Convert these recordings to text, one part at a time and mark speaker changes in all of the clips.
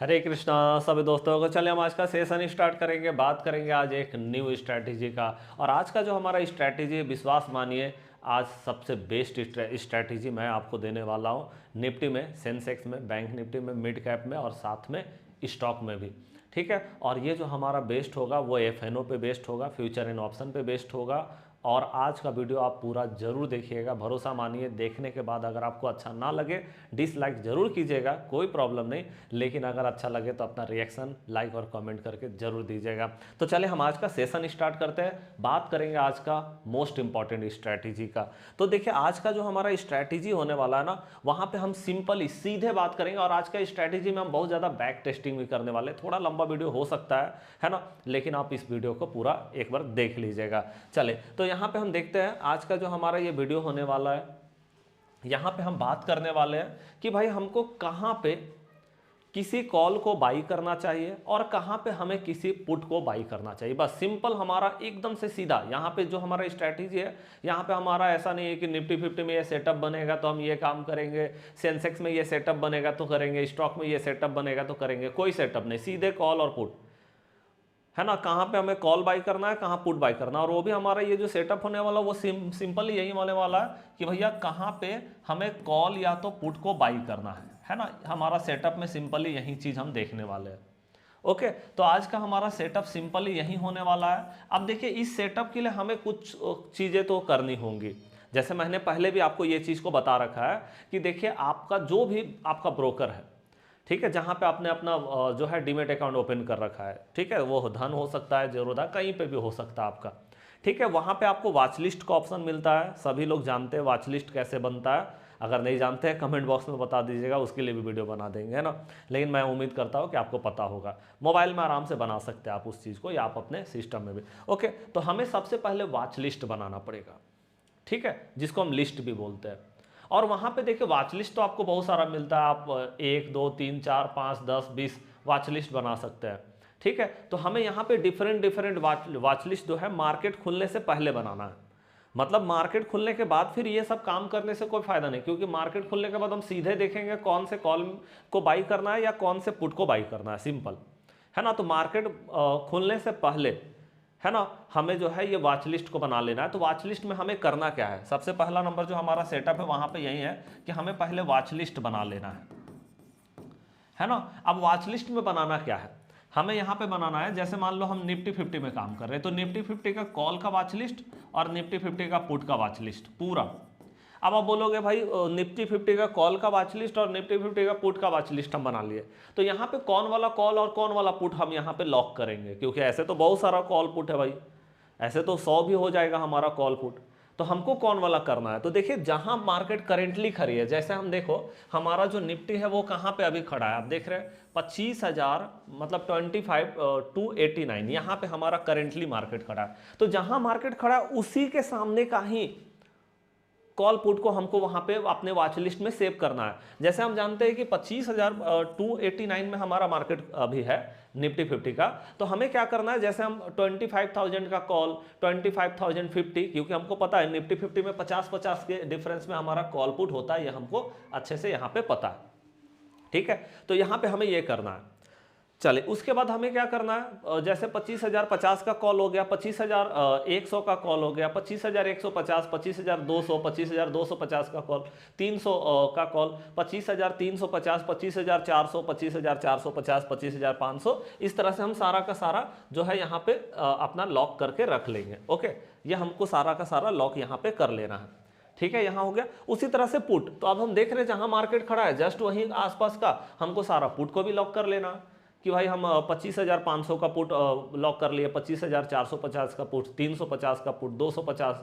Speaker 1: हरे कृष्णा सभी दोस्तों को। चलिए हम आज का सेशन स्टार्ट करेंगे। बात करेंगे आज एक न्यू स्ट्रैटेजी का। और आज का जो हमारा स्ट्रैटेजी है, विश्वास मानिए आज सबसे बेस्ट स्ट्रैटेजी मैं आपको देने वाला हूँ। निफ्टी में, सेंसेक्स में, बैंक निफ्टी में, मिड कैप में और साथ में स्टॉक में भी। ठीक है। और ये जो हमारा बेस्ट होगा वो एफएनओ पे बेस्ट होगा, फ्यूचर एंड ऑप्शन पे बेस्ट होगा। और आज का वीडियो आप पूरा जरूर देखिएगा। भरोसा मानिए, देखने के बाद अगर आपको अच्छा ना लगे डिसलाइक जरूर कीजिएगा, कोई प्रॉब्लम नहीं। लेकिन अगर अच्छा लगे तो अपना रिएक्शन लाइक और कमेंट करके जरूर दीजिएगा। तो चलिए हम आज का सेशन स्टार्ट करते हैं। बात करेंगे आज का मोस्ट इंपॉर्टेंट स्ट्रैटेजी का। तो देखिए आज का जो हमारा स्ट्रैटेजी होने वाला है ना, वहां पे हम सिंपल सीधे बात करेंगे। और आज का स्ट्रैटेजी में हम बहुत ज़्यादा बैक टेस्टिंग भी करने वाले। थोड़ा लंबा वीडियो हो सकता है ना, लेकिन आप इस वीडियो को पूरा एक बार देख लीजिएगा। चले तो यहाँ पे हम देखते हैं आज का जो हमारा ये वीडियो होने वाला है। यहाँ पे हम बात करने वाले हैं कि भाई हमको कहाँ पे किसी कॉल को बाई करना चाहिए और कहाँ पे हमें किसी पुट को बाई करना चाहिए। बस सिंपल, हमारा एकदम से सीधा। यहाँ पे जो हमारा स्ट्रैटेजी है, यहाँ पे हमारा ऐसा नहीं है कि निफ्टी 50 में ये सेटअप बनेगा तो हम ये काम करेंगे, सेंसेक्स में ये सेटअप बनेगा तो करेंगे, स्टॉक में ये सेटअप बनेगा तो करेंगे। कोई सेटअप नहीं, सीधे कॉल और पुट है ना। कहाँ पे हमें कॉल बाई करना है, कहाँ पुट बाई करना है। और वो भी हमारा ये जो सेटअप होने वाला वो सिंपल यही होने वाला है कि भैया कहाँ पे हमें कॉल या तो पुट को बाई करना है ना। हमारा सेटअप में सिंपली यही चीज़ हम देखने वाले हैं। ओके, तो आज का हमारा सेटअप सिंपली यही होने वाला है। अब देखिए इस सेटअप के लिए हमें कुछ चीज़ें तो करनी होंगी। जैसे मैंने पहले भी आपको ये चीज़ को बता रखा है कि देखिए आपका जो भी आपका ब्रोकर है, ठीक है, जहाँ पे आपने अपना जो है डीमेट अकाउंट ओपन कर रखा है, ठीक है, वो धन हो सकता है, जीरोधा, कहीं पे भी हो सकता है आपका। ठीक है, वहाँ पे आपको वॉच लिस्ट का ऑप्शन मिलता है। सभी लोग जानते हैं वॉच लिस्ट कैसे बनता है। अगर नहीं जानते हैं कमेंट बॉक्स में बता दीजिएगा, उसके लिए भी वीडियो बना देंगे, है ना। लेकिन मैं उम्मीद करता हूँ कि आपको पता होगा। मोबाइल में आराम से बना सकते हैं आप उस चीज़ को, या आप अपने सिस्टम में भी। ओके, तो हमें सबसे पहले वॉच लिस्ट बनाना पड़ेगा, ठीक है, जिसको हम लिस्ट भी बोलते हैं। और वहाँ पे देखिए वॉच लिस्ट तो आपको बहुत सारा मिलता है। आप 1 2 3 4 5 10 20 वॉच लिस्ट बना सकते हैं, ठीक है। तो हमें यहाँ पे डिफरेंट वॉच लिस्ट जो है मार्केट खुलने से पहले बनाना है। मतलब मार्केट खुलने के बाद फिर ये सब काम करने से कोई फायदा नहीं, क्योंकि मार्केट खुलने के बाद हम सीधे देखेंगे कौन से कॉल को बाई करना है या कौन से पुट को बाई करना है, सिंपल, है ना। तो मार्केट खुलने से पहले, है ना, हमें जो है ये वॉच लिस्ट को बना लेना है। तो वॉच लिस्ट में हमें करना क्या है, सबसे पहला नंबर जो हमारा सेटअप है वहां पे यही है कि हमें पहले वॉच लिस्ट बना लेना है ना। अब वॉच लिस्ट में बनाना क्या है, हमें यहाँ पे बनाना है, जैसे मान लो हम निफ्टी 50 में काम कर रहे हैं तो निफ्टी 50 का कॉल का वॉच लिस्ट और निफ्टी 50 का पुट का वॉच लिस्ट पूरा। अब आप बोलोगे भाई निफ्टी 50 का कॉल का वॉच लिस्ट और निफ्टी 50 का पुट का वॉच लिस्ट हम बना लिए, तो यहाँ पे कौन वाला कॉल और कौन वाला पुट हम यहाँ पे लॉक करेंगे, क्योंकि ऐसे तो बहुत सारा कॉल पुट है भाई, ऐसे तो 100 भी हो जाएगा हमारा कॉल पुट। तो हमको कौन वाला करना है, तो देखिए जहां मार्केट करेंटली खड़ी है, जैसे हम देखो हमारा जो निफ्टी है वो कहां पे अभी खड़ा है, आप देख रहे हैं 25,000 मतलब 25,289 यहाँ पे हमारा करेंटली मार्केट खड़ा है। तो जहां मार्केट खड़ा है उसी के सामने का ही कॉल पुट को हमको वहां पे अपने वॉच लिस्ट में सेव करना है। जैसे हम जानते हैं कि 25,289 में हमारा मार्केट अभी है निफ्टी 50 का, तो हमें क्या करना है, जैसे हम 25,000 का कॉल, 25,050, क्योंकि हमको पता है निफ्टी 50 में 50-50 के डिफरेंस में हमारा कॉल पुट होता है, ये हमको अच्छे से यहाँ पे पता है, ठीक है। तो यहाँ पे हमें ये करना है। चले उसके बाद हमें क्या करना है, जैसे 25,050 का कॉल हो गया, 25,100 का कॉल हो गया, 25,150, 25,200, 25,250 का कॉल, 300 का कॉल, 25,350, 25,400, 25,450, 25,500, इस तरह से हम सारा का सारा जो है यहाँ पे अपना लॉक करके रख लेंगे। ओके, ये हमको सारा का सारा लॉक यहाँ पे कर लेना है, ठीक है, यहां हो गया। उसी तरह से पुट, तो अब हम देख रहे हैं जहां मार्केट खड़ा है जस्ट वहीं आसपास का हमको सारा पुट को भी लॉक कर लेना है कि भाई हम 25,500 का पुट लॉक कर लिए, 25,450 का पुट, 350 का पुट, 250,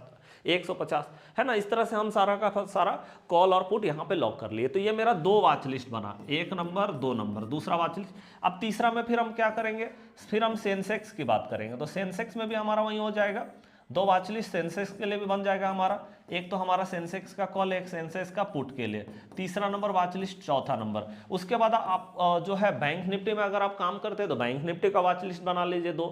Speaker 1: 150, है ना। इस तरह से हम सारा का सारा कॉल और पुट यहाँ पे लॉक कर लिए। तो ये मेरा 2 वॉच लिस्ट बना, 1 नंबर 2 नंबर, दूसरा वॉच लिस्ट। अब तीसरा में फिर हम क्या करेंगे, फिर हम सेंसेक्स की बात करेंगे। तो सेंसेक्स में भी हमारा वही हो जाएगा, 2 वॉच लिस्ट सेंसेक्स के लिए भी बन जाएगा हमारा, एक तो हमारा सेंसेक्स का कॉल, एक सेंसेक्स का पुट के लिए, तीसरा नंबर वॉच लिस्ट, चौथा नंबर। उसके बाद आप जो है बैंक निफ्टी में अगर आप काम करते हैं तो बैंक निफ्टी का वॉच लिस्ट बना लीजिए 2,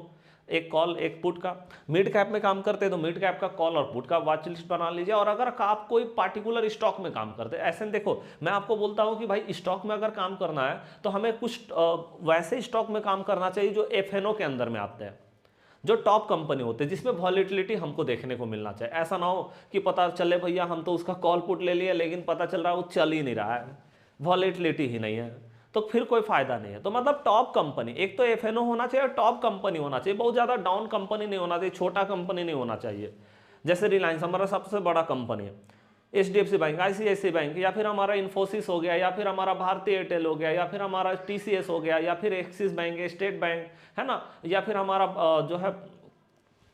Speaker 1: एक कॉल एक पुट का। मिड कैप में काम करते हैं तो मिड कैप का कॉल और पुट का वॉच लिस्ट बना लीजिए। और अगर आप कोई पार्टिकुलर स्टॉक में काम करते हैं, ऐसे देखो मैं आपको बोलता हूं कि भाई स्टॉक में अगर काम करना है तो हमें कुछ वैसे स्टॉक में काम करना चाहिए जो एफएनओ के अंदर में आते हैं, जो टॉप कंपनी होते हैं, जिसमें वॉलेटिलिटी हमको देखने को मिलना चाहिए। ऐसा ना हो कि पता चले भैया हम तो उसका कॉल पुट ले लिया लेकिन पता चल रहा है वो चल ही नहीं रहा है, वॉलेटिलिटी ही नहीं है, तो फिर कोई फायदा नहीं है। तो मतलब टॉप कंपनी, एक तो एफएनओ होना चाहिए और टॉप कंपनी होना चाहिए, बहुत ज़्यादा डाउन कंपनी नहीं होना चाहिए, छोटा कंपनी नहीं होना चाहिए। जैसे रिलायंस हमारा सबसे बड़ा कंपनी है, एचडीएफसी बैंक, आईसीआईसी बैंक, या फिर हमारा इन्फोसिस हो गया, या फिर हमारा भारतीय एयरटेल हो गया, या फिर हमारा टीसीएस हो गया, या फिर एक्सिस बैंक, स्टेट बैंक है ना, या फिर हमारा जो है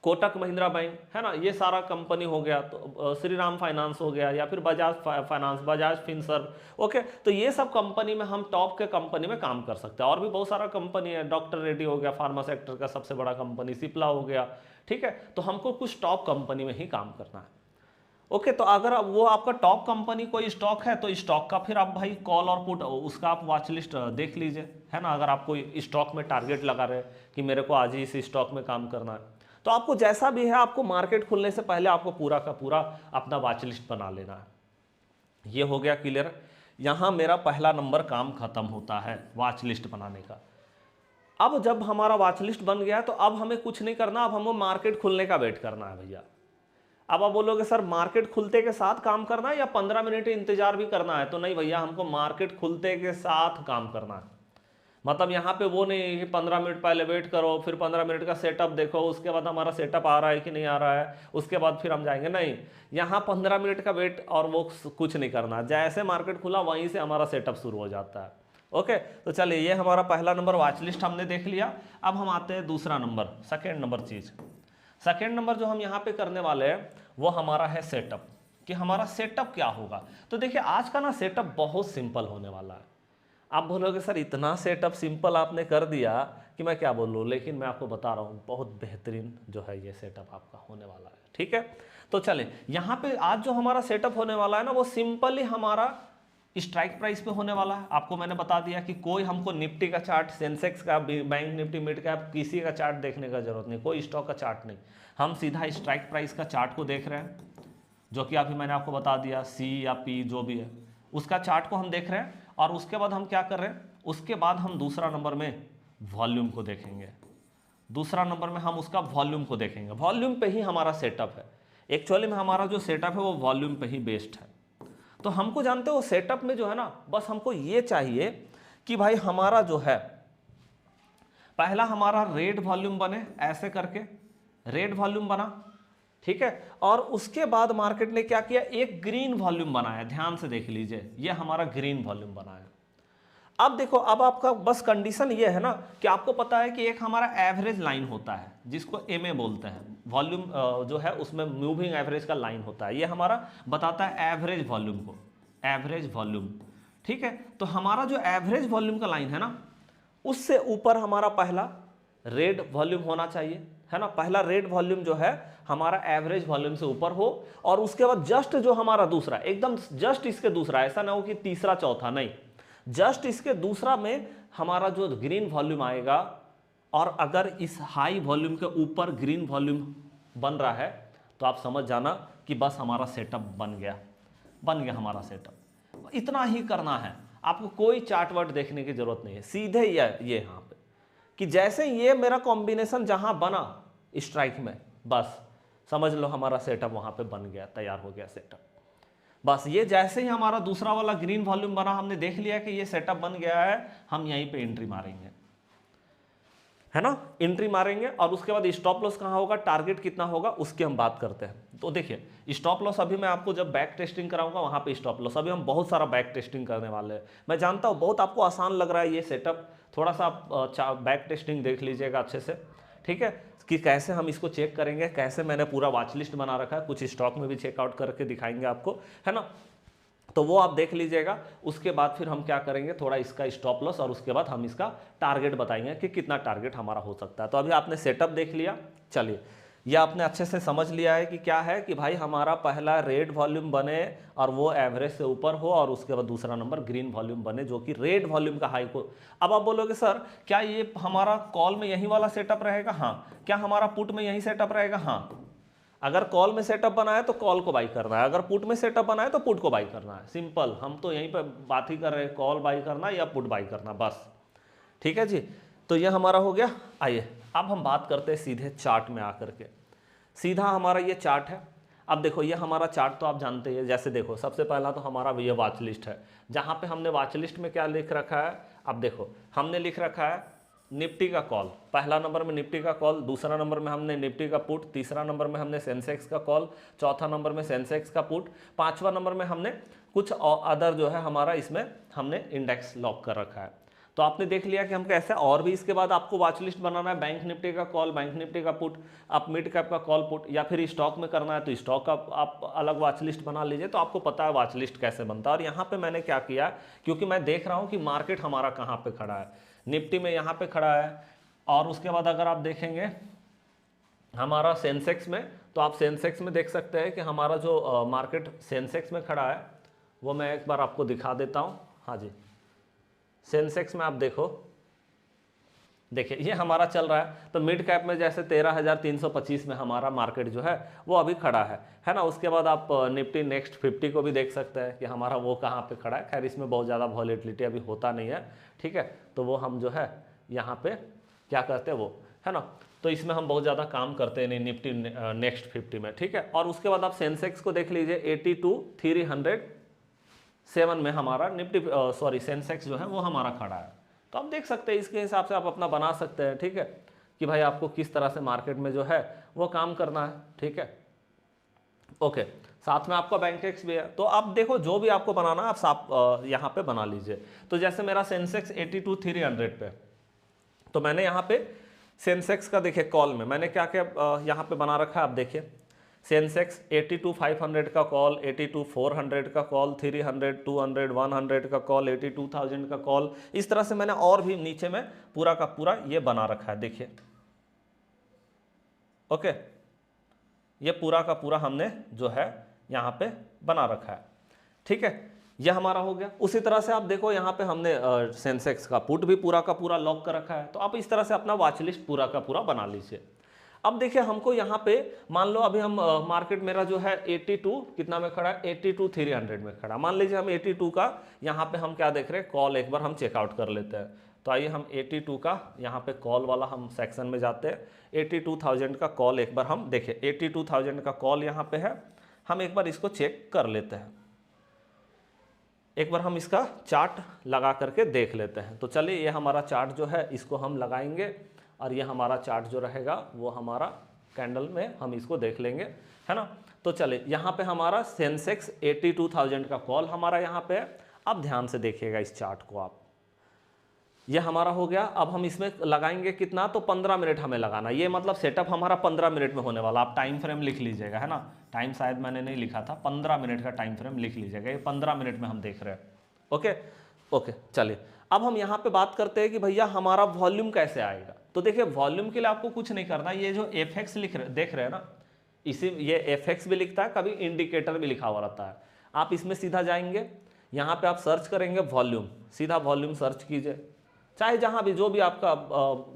Speaker 1: कोटक महिंद्रा बैंक है ना, ये सारा कंपनी हो गया। तो श्री राम फाइनेंस हो गया, या फिर Bajaj finance, Bajaj Finserv. Okay, तो ये सब कंपनी में हम टॉप के कंपनी में काम कर सकते हैं। और भी बहुत सारा कंपनी है, डॉक्टर रेड्डी हो गया, फार्मा सेक्टर का सबसे बड़ा कंपनी, सिप्ला हो गया, ठीक है। तो हमको कुछ टॉप कंपनी में ही काम करना है। ओके, तो अगर वो आपका टॉप कंपनी कोई स्टॉक है तो स्टॉक का फिर आप भाई कॉल और पुट उसका आप वॉच लिस्ट देख लीजिए, है ना। अगर आप कोई स्टॉक में टारगेट लगा रहे हैं कि मेरे को आज ही इस स्टॉक में काम करना है, तो आपको जैसा भी है, आपको मार्केट खुलने से पहले आपको पूरा का पूरा अपना वॉच लिस्ट बना लेना है। ये हो गया क्लियर। यहाँ मेरा पहला नंबर काम खत्म होता है वॉच लिस्ट बनाने का। अब जब हमारा वॉच लिस्ट बन गया तो अब हमें कुछ नहीं करना, अब हमें मार्केट खुलने का वेट करना है भैया। अब आप बोलोगे सर मार्केट खुलते के साथ काम करना है या 15 मिनट इंतजार भी करना है, तो नहीं भैया, हमको मार्केट खुलते के साथ काम करना है। मतलब यहाँ पे वो नहीं कि 15 मिनट पहले वेट करो, फिर 15 मिनट का सेटअप देखो, उसके बाद हमारा सेटअप आ रहा है कि नहीं आ रहा है, उसके बाद फिर हम जाएंगे। नहीं, यहाँ 15 मिनट का वेट और वो कुछ नहीं करना, जैसे मार्केट खुला वहीं से हमारा सेटअप शुरू हो जाता है। ओके, तो चलिए ये हमारा पहला नंबर वॉच लिस्ट हमने देख लिया। अब हम आते हैं दूसरा नंबर, सेकेंड नंबर चीज़। सेकेंड नंबर जो हम यहाँ पे करने वाले हैं वो हमारा है सेटअप, कि हमारा सेटअप क्या होगा। तो देखिए आज का ना सेटअप बहुत सिंपल होने वाला है। आप बोलोगे सर इतना सेटअप सिंपल आपने कर दिया कि मैं क्या बोलूँ, लेकिन मैं आपको बता रहा हूँ बहुत बेहतरीन जो है ये सेटअप आपका होने वाला है, ठीक है। तो चलिए यहाँ पे आज जो हमारा सेटअप होने वाला है ना, वो सिंपली हमारा स्ट्राइक प्राइस पे होने वाला है। आपको मैंने बता दिया कि कोई हमको निफ्टी का चार्ट, सेंसेक्स का, बैंक निफ्टी, मिड कैप, किसी का चार्ट देखने का जरूरत नहीं, कोई स्टॉक का चार्ट नहीं, हम सीधा स्ट्राइक प्राइस का चार्ट को देख रहे हैं, जो कि अभी मैंने आपको बता दिया, सी या पी जो भी है उसका चार्ट को हम देख रहे हैं। और उसके बाद हम क्या कर रहे हैं, उसके बाद हम दूसरा नंबर में वॉल्यूम को देखेंगे। दूसरा नंबर में हम उसका वॉल्यूम को देखेंगे। वॉल्यूम पे ही हमारा सेटअप है, एक्चुअली में हमारा जो सेटअप है वो वॉल्यूम पे ही बेस्ड है। तो हमको जानते हो सेटअप में जो है ना, बस हमको ये चाहिए कि भाई हमारा जो है पहला हमारा रेड वॉल्यूम बने, ऐसे करके रेड वॉल्यूम बना, ठीक है। और उसके बाद मार्केट ने क्या किया, एक ग्रीन वॉल्यूम बनाया, ध्यान से देख लीजिए, ये हमारा ग्रीन वॉल्यूम बनाया। अब देखो, अब आपका बस कंडीशन ये है ना कि आपको पता है कि एक हमारा एवरेज लाइन होता है जिसको एमए बोलते हैं, वॉल्यूम जो है उसमें मूविंग एवरेज का लाइन होता है, ये हमारा बताता है एवरेज वॉल्यूम को, एवरेज वॉल्यूम, ठीक है। तो हमारा जो एवरेज वॉल्यूम का लाइन है ना, उससे ऊपर हमारा पहला रेड वॉल्यूम होना चाहिए, है ना। पहला रेड वॉल्यूम जो है हमारा एवरेज वॉल्यूम से ऊपर हो, और उसके बाद जस्ट जो हमारा दूसरा, एकदम जस्ट इसके दूसरा, ऐसा ना हो कि तीसरा चौथा, नहीं, जस्ट इसके दूसरा में हमारा जो ग्रीन वॉल्यूम आएगा। और अगर इस हाई वॉल्यूम के ऊपर ग्रीन वॉल्यूम बन रहा है तो आप समझ जाना कि बस हमारा सेटअप बन गया हमारा सेटअप। इतना ही करना है, आपको कोई चार्ट वार्ट देखने की जरूरत नहीं है, सीधे ये यहाँ पे कि जैसे ये मेरा कॉम्बिनेशन जहां बना स्ट्राइक में, बस समझ लो हमारा सेटअप वहां पे बन गया, तैयार हो गया सेटअप। बस ये जैसे ही हमारा दूसरा वाला ग्रीन वॉल्यूम बना, हमने देख लिया कि ये सेटअप बन गया है, हम यहीं पे एंट्री मारेंगे, है ना, एंट्री मारेंगे। और उसके बाद स्टॉप लॉस कहाँ होगा, टारगेट कितना होगा, उसकी हम बात करते हैं। तो देखिए स्टॉप लॉस अभी मैं आपको जब बैक टेस्टिंग कराऊंगा वहाँ पे स्टॉप लॉस, अभी हम बहुत सारा बैक टेस्टिंग करने वाले हैं। मैं जानता हूँ बहुत आपको आसान लग रहा है ये सेटअप, थोड़ा सा आप बैक टेस्टिंग देख लीजिएगा अच्छे से, ठीक है, कि कैसे हम इसको चेक करेंगे, कैसे मैंने पूरा वॉच लिस्ट बना रखा है, कुछ स्टॉक में भी चेकआउट करके दिखाएंगे आपको, है ना। तो वो आप देख लीजिएगा। उसके बाद फिर हम क्या करेंगे, थोड़ा इसका स्टॉप लॉस और उसके बाद हम इसका टारगेट बताएंगे कि कितना टारगेट हमारा हो सकता है। तो अभी आपने सेटअप देख लिया, चलिए ये आपने अच्छे से समझ लिया है कि क्या है कि भाई हमारा पहला रेड वॉल्यूम बने और वो एवरेज से ऊपर हो, और उसके बाद दूसरा नंबर ग्रीन वॉल्यूम बने जो कि रेड वॉल्यूम का हाई को। अब आप बोलोगे सर क्या ये हमारा कॉल में यही वाला सेटअप रहेगा? हाँ। क्या हमारा पुट में यही सेटअप रहेगा? हाँ। अगर कॉल में सेटअप बना है तो कॉल को बाई करना है, अगर पुट में सेटअप बना है तो पुट को बाई करना है। सिंपल, हम तो यहीं पे बात ही कर रहे हैं, कॉल बाई करना या पुट बाई करना, बस। ठीक है जी, तो ये हमारा हो गया। आइए अब हम बात करते हैं सीधे चार्ट में आकर के। सीधा हमारा ये चार्ट है। अब देखो ये हमारा चार्ट तो आप जानते हैं, जैसे देखो सबसे पहला तो हमारा ये वॉच लिस्ट है, जहाँ पे हमने वॉच लिस्ट में क्या लिख रखा है। अब देखो हमने लिख रखा है निफ्टी का कॉल, पहला नंबर में निफ्टी का कॉल, दूसरा नंबर में हमने निफ्टी का पुट, तीसरा नंबर में हमने सेंसेक्स का कॉल, चौथा नंबर में सेंसेक्स का पुट, पांचवा नंबर में हमने कुछ अदर जो है हमारा इसमें हमने इंडेक्स लॉक कर रखा है। तो आपने देख लिया कि हम कैसे, और भी इसके बाद आपको वॉच लिस्ट बनाना है, बैंक निफ्टी का कॉल, बैंक निफ्टी का पुट, आप मिड कैप का कॉल पुट, या फिर स्टॉक में करना है तो स्टॉक का आप अलग वॉच लिस्ट बना लीजिए। तो आपको पता है वॉच लिस्ट कैसे बनता है। और यहाँ पे मैंने क्या किया, क्योंकि मैं देख रहा हूँ कि मार्केट हमारा कहाँ पे खड़ा है, निफ्टी में यहाँ पे खड़ा है, और उसके बाद अगर आप देखेंगे हमारा सेंसेक्स में, तो आप सेंसेक्स में देख सकते हैं कि हमारा जो मार्केट सेंसेक्स में खड़ा है वो मैं एक बार आपको दिखा देता हूँ। हाँ जी, सेंसेक्स में आप देखो, देखिए ये हमारा चल रहा है। तो मिड कैप में जैसे 13,325 में हमारा मार्केट जो है वो अभी खड़ा है ना। उसके बाद आप निफ्टी नेक्स्ट 50 को भी देख सकते हैं कि हमारा वो कहाँ पे खड़ा है। खैर इसमें बहुत ज़्यादा वॉलेटिलिटी अभी होता नहीं है, ठीक है। तो वो हम जो है यहाँ पे क्या करते हैं वो, है ना। तो इसमें हम बहुत ज़्यादा काम करते हैं निफ्टी नेक्स्ट 50 में, ठीक है। और उसके बाद आप सेंसेक्स को देख लीजिए, 82,307 में हमारा निफ्टी सेंसेक्स जो है वो हमारा खड़ा है। तो आप देख सकते हैं, इसके हिसाब से आप अपना बना सकते हैं, ठीक है, कि भाई आपको किस तरह से मार्केट में जो है वो काम करना है, ठीक है। ओके, साथ में आपका बैंक एक्स भी है। तो आप देखो जो भी आपको बनाना है आप यहाँ पे बना लीजिए। तो जैसे मेरा सेंसेक्स 82,300 पे, तो मैंने यहाँ पे सेंसेक्स का देखिए कॉल में मैंने क्या क्या यहाँ पे बना रखा है। आप देखिए सेंसेक्स 82,500 का कॉल, 82,400 का कॉल, 300, 200, 100 का कॉल, 82,000 का कॉल। इस तरह से मैंने और भी नीचे में पूरा का पूरा ये बना रखा है, देखिए। ओके, ये पूरा का पूरा हमने जो है यहाँ पे बना रखा है, ठीक है। ये हमारा हो गया। उसी तरह से आप देखो यहाँ पे हमने सेंसेक्स का पुट भी पूरा का पूरा लॉक कर रखा है। तो आप इस तरह से अपना वॉच लिस्ट पूरा का पूरा बना लीजिए। अब देखिए हमको यहाँ पे मान लो अभी हम मार्केट मेरा जो है 82 कितना में खड़ा है, 82,300 में खड़ा। मान लीजिए हम 82 का यहाँ पे हम क्या देख रहे हैं, कॉल एक बार हम चेकआउट कर लेते हैं। तो आइए हम 82 का यहाँ पे कॉल वाला हम सेक्शन में जाते हैं। 82,000 का कॉल एक बार हम देखें, 82,000 का कॉल यहाँ पे है। हम एक बार इसको चेक कर लेते हैं, एक बार हम इसका चार्ट लगा करके देख लेते हैं। तो चलिए ये हमारा चार्ट जो है इसको हम लगाएंगे, और ये हमारा चार्ट जो रहेगा वो हमारा कैंडल में हम इसको देख लेंगे, है ना। तो चलिए यहाँ पे हमारा सेंसेक्स 82,000 का कॉल हमारा यहाँ पे है। अब ध्यान से देखिएगा इस चार्ट को आप, ये हमारा हो गया। अब हम इसमें लगाएंगे कितना, तो 15 मिनट हमें लगाना। ये मतलब सेटअप हमारा 15 मिनट में होने वाला। आप टाइम फ्रेम लिख लीजिएगा, है ना। टाइम शायद मैंने नहीं लिखा था, 15 मिनट का टाइम फ्रेम लिख लीजिएगा। ये 15 मिनट में हम देख रहे हैं। ओके ओके, चलिए अब हम यहाँ पे बात करते हैं कि भैया हमारा वॉल्यूम कैसे आएगा। तो देखिए वॉल्यूम के लिए आपको कुछ नहीं करना। ये जो एफएक्स देख रहे हैं ना, इसी ये एफएक्स भी लिखता है, कभी इंडिकेटर भी लिखा हुआ रहता है। आप इसमें सीधा जाएंगे, यहाँ पे आप सर्च करेंगे वॉल्यूम, सीधा वॉल्यूम सर्च कीजिए। चाहे जहाँ भी जो भी आपका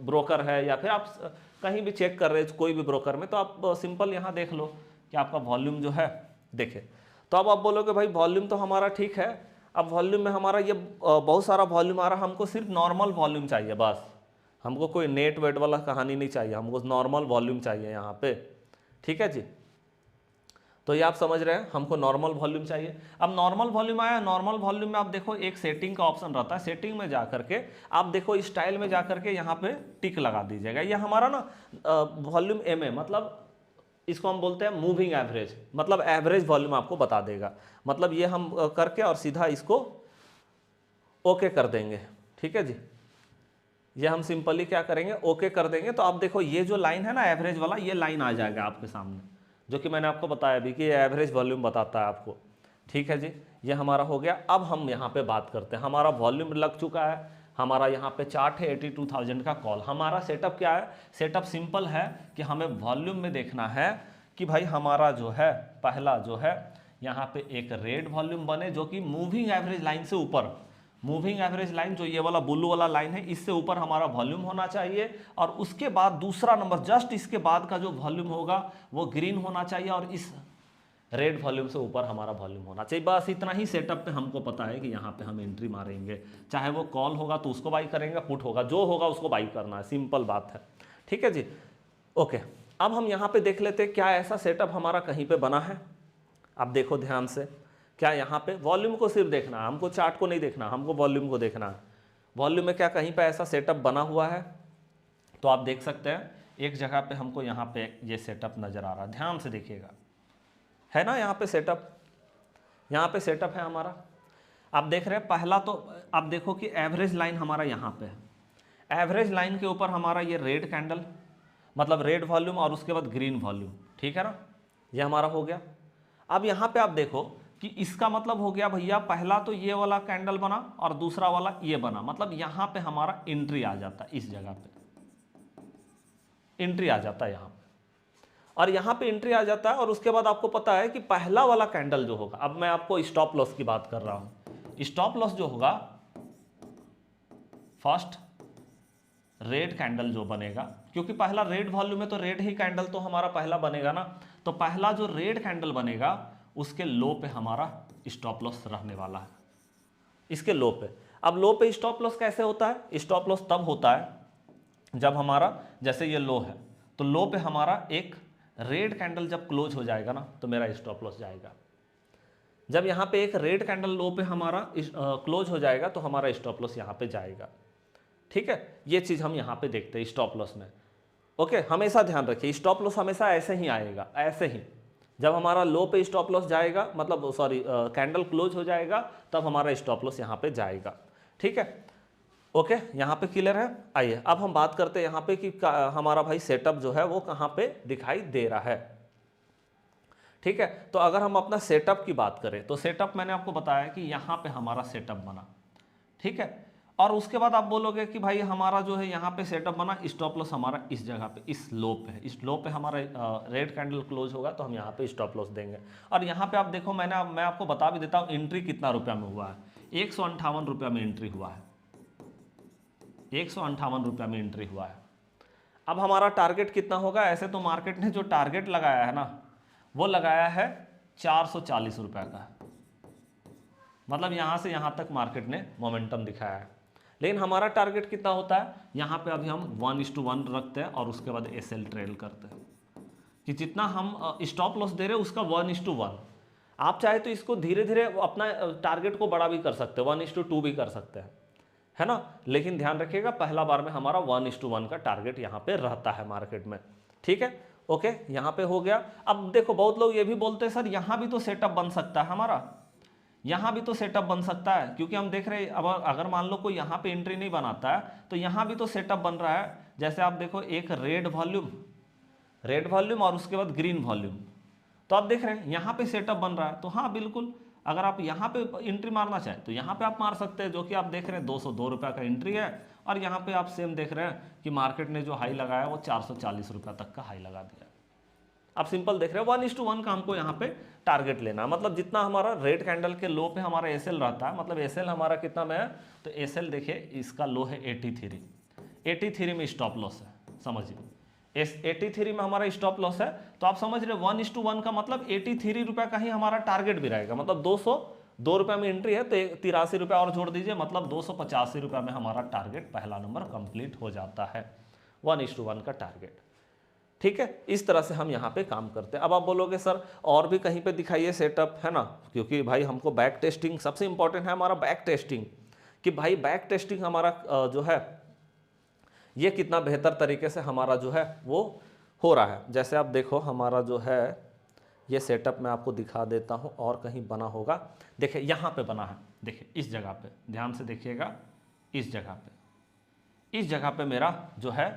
Speaker 1: ब्रोकर है, या फिर आप कहीं भी चेक कर रहे हैं कोई भी ब्रोकर में, तो आप सिंपल यहाँ देख लो कि आपका वॉल्यूम जो है देखे। तो अब आप बोलोगे भाई वॉल्यूम तो हमारा ठीक है। अब वॉल्यूम में हमारा ये बहुत सारा वॉल्यूम आ रहा है, हमको सिर्फ नॉर्मल वॉल्यूम चाहिए बस। हमको कोई नेट वेट वाला कहानी नहीं चाहिए, हमको नॉर्मल वॉल्यूम चाहिए यहाँ पे, ठीक है जी। तो ये आप समझ रहे हैं, हमको नॉर्मल वॉल्यूम चाहिए। अब नॉर्मल वॉल्यूम आया, नॉर्मल वॉल्यूम में आप देखो एक सेटिंग का ऑप्शन रहता है। सेटिंग में जाकर के आप देखो स्टाइल में जाकर के यहाँ पे टिक लगा दीजिएगा। ये हमारा ना वॉल्यूम एम है, मतलब इसको हम बोलते हैं मूविंग एवरेज, मतलब एवरेज वॉल्यूम आपको बता देगा। मतलब ये हम करके और सीधा इसको ओके कर देंगे, ठीक है जी। ये हम सिंपली क्या करेंगे, ओके कर देंगे। तो आप देखो ये जो लाइन है ना एवरेज वाला, ये लाइन आ जाएगा आपके सामने, जो कि मैंने आपको बताया अभी कि ये एवरेज वॉल्यूम बताता है आपको, ठीक है जी। ये हमारा हो गया। अब हम यहाँ पे बात करते हैं, हमारा वॉल्यूम लग चुका है, हमारा यहाँ पे चार्ट है 82,000 का कॉल। हमारा सेटअप क्या है? सेटअप सिंपल है कि हमें वॉल्यूम में देखना है कि भाई हमारा जो है पहला जो है यहाँ पे एक रेड वॉल्यूम बने जो कि मूविंग एवरेज लाइन से ऊपर, मूविंग एवरेज लाइन जो ये वाला ब्लू वाला लाइन है इससे ऊपर हमारा वॉल्यूम होना चाहिए। और उसके बाद दूसरा नंबर जस्ट इसके बाद का जो वॉल्यूम होगा वो ग्रीन होना चाहिए और इस रेड वॉल्यूम से ऊपर हमारा वॉल्यूम होना चाहिए। बस इतना ही सेटअप पे हमको पता है कि यहाँ पे हम एंट्री मारेंगे, चाहे वो कॉल होगा तो उसको बाई करेंगे, पुट होगा जो होगा उसको बाई करना है, सिंपल बात है। ठीक है जी, ओके। अब हम यहाँ पे देख लेते हैं क्या ऐसा सेटअप हमारा कहीं पे बना है। अब देखो ध्यान से, क्या यहाँ पे वॉल्यूम को सिर्फ देखना है, हमको चार्ट को नहीं देखना, हमको वॉल्यूम को देखना है। वॉल्यूम में क्या कहीं पे ऐसा सेटअप बना हुआ है? तो आप देख सकते हैं एक जगह पे हमको यहाँ पे ये सेटअप नज़र आ रहा है, ध्यान से देखिएगा, है ना यहाँ पे सेटअप, यहाँ पे सेटअप है हमारा। आप देख रहे हैं पहला तो आप देखो कि एवरेज लाइन हमारा यहाँ पे है, एवरेज लाइन के ऊपर हमारा ये रेड कैंडल मतलब रेड वॉल्यूम और उसके बाद ग्रीन वॉल्यूम, ठीक है ना, ये हमारा हो गया। अब यहाँ पे आप देखो कि इसका मतलब हो गया भैया पहला तो ये वाला कैंडल बना और दूसरा वाला ये बना, मतलब यहाँ पे हमारा एंट्री आ जाता है, इस जगह पे एंट्री आ जाता है यहाँ पे, और यहाँ पे एंट्री आ जाता है। और उसके बाद आपको पता है कि पहला वाला कैंडल जो होगा, अब मैं आपको स्टॉप लॉस की बात कर रहा हूँ, स्टॉप लॉस जो होगा फर्स्ट रेड कैंडल जो बनेगा, क्योंकि पहला रेड वॉल्यूम है तो रेड ही कैंडल तो हमारा पहला बनेगा ना, तो पहला जो रेड कैंडल बनेगा उसके लो पे हमारा स्टॉप लॉस रहने वाला है, इसके लो पे। अब लो पे स्टॉप लॉस कैसे होता है? स्टॉप लॉस तब होता है जब हमारा जैसे ये लो है तो लो पे हमारा एक रेड कैंडल जब क्लोज हो जाएगा ना तो मेरा स्टॉप लॉस जाएगा। जब यहाँ पे एक रेड कैंडल लो पे हमारा क्लोज हो जाएगा तो हमारा स्टॉप लॉस यहाँ पे जाएगा। ठीक है, ये चीज़ हम यहाँ पे देखते हैं स्टॉप लॉस में। ओके, हमेशा ध्यान रखिए स्टॉप लॉस हमेशा ऐसे ही आएगा, ऐसे ही जब हमारा लो पे स्टॉप लॉस जाएगा, मतलब सॉरी कैंडल क्लोज हो जाएगा तब हमारा स्टॉप लॉस यहाँ पे जाएगा। ठीक है, ओके, यहाँ पे क्लियर है। आइए अब हम बात करते हैं यहाँ पे कि हमारा भाई सेटअप जो है वो कहाँ पे दिखाई दे रहा है। ठीक है, तो अगर हम अपना सेटअप की बात करें तो सेटअप मैंने आपको बताया कि यहाँ पे हमारा सेटअप बना, ठीक है, और उसके बाद आप बोलोगे कि भाई हमारा जो है यहाँ पे सेटअप बना, स्टॉप लॉस हमारा इस जगह पे इस लो पे है, इस लो पे हमारा रेड कैंडल क्लोज होगा तो हम यहाँ पे स्टॉप लॉस देंगे। और यहाँ पे आप देखो मैं आपको बता भी देता हूँ एंट्री कितना रुपया में हुआ है, 158 रुपया में एंट्री हुआ है, 158 रुपया में एंट्री हुआ है। अब हमारा टारगेट कितना होगा? ऐसे तो मार्केट ने जो टारगेट लगाया है ना वो लगाया है 440 रुपया का, मतलब यहाँ से यहाँ तक मार्केट ने मोमेंटम दिखाया है। लेकिन हमारा टारगेट कितना होता है? यहाँ पे अभी हम 1:1 रखते हैं और उसके बाद एसएल ट्रेल करते हैं कि जितना हम स्टॉप लॉस दे रहे हैं उसका 1:1। आप चाहे तो इसको धीरे धीरे अपना टारगेट को बड़ा भी कर सकते हैं, 1:2 भी कर सकते हैं, है ना, लेकिन ध्यान रखिएगा पहला बार में हमारा 1:1 का टारगेट यहाँ पे रहता है मार्केट में। ठीक है, ओके, यहाँ पे हो गया। अब देखो बहुत लोग ये भी बोलते हैं सर यहाँ भी तो सेटअप बन सकता है हमारा, यहाँ भी तो सेटअप बन सकता है, क्योंकि हम देख रहे हैं अब अगर मान लो कोई यहाँ पे एंट्री नहीं बनाता है तो यहाँ भी तो सेटअप बन रहा है। जैसे आप देखो एक रेड वॉल्यूम और उसके बाद ग्रीन वॉल्यूम, तो आप देख रहे हैं यहाँ पे सेटअप बन रहा है। तो हाँ बिल्कुल, अगर आप यहाँ पे एंट्री मारना चाहें तो यहाँ पे आप मार सकते हैं, जो कि आप देख रहे हैं 202 रुपये का एंट्री है। और यहाँ पे आप सेम देख रहे हैं कि मार्केट ने जो हाई लगाया वो 440 रुपये तक का हाई लगा दिया। आप सिंपल देख रहे हो 1:1 का हमको यहाँ पे टारगेट लेना है, मतलब जितना हमारा रेड कैंडल के लो पे हमारा एसएल रहता है, मतलब एसएल हमारा कितना में है, तो एसएल देखिए इसका लो है 83 में स्टॉप लॉस है, समझिए 83 में हमारा स्टॉप लॉस है। तो आप समझ रहे 1:1 का मतलब 83 रुपये का ही हमारा टारगेट भी रहेगा, मतलब 202 रुपये में एंट्री है तो 83 रुपये और जोड़ दीजिए, मतलब 285 रुपये में हमारा टारगेट पहला नंबर कंप्लीट हो जाता है, 1:1 का टारगेट। ठीक है, इस तरह से हम यहाँ पे काम करते हैं। अब आप बोलोगे सर और भी कहीं पे दिखाइए सेटअप, है ना, क्योंकि भाई हमको बैक टेस्टिंग सबसे इंपॉर्टेंट है, हमारा बैक टेस्टिंग, कि भाई बैक टेस्टिंग हमारा जो है ये कितना बेहतर तरीके से हमारा जो है वो हो रहा है। जैसे आप देखो हमारा जो है ये सेटअप मैं आपको दिखा देता हूँ, और कहीं बना होगा, देखिए यहाँ पे बना है, देखिए इस जगह पे ध्यान से देखिएगा, इस जगह पे मेरा जो है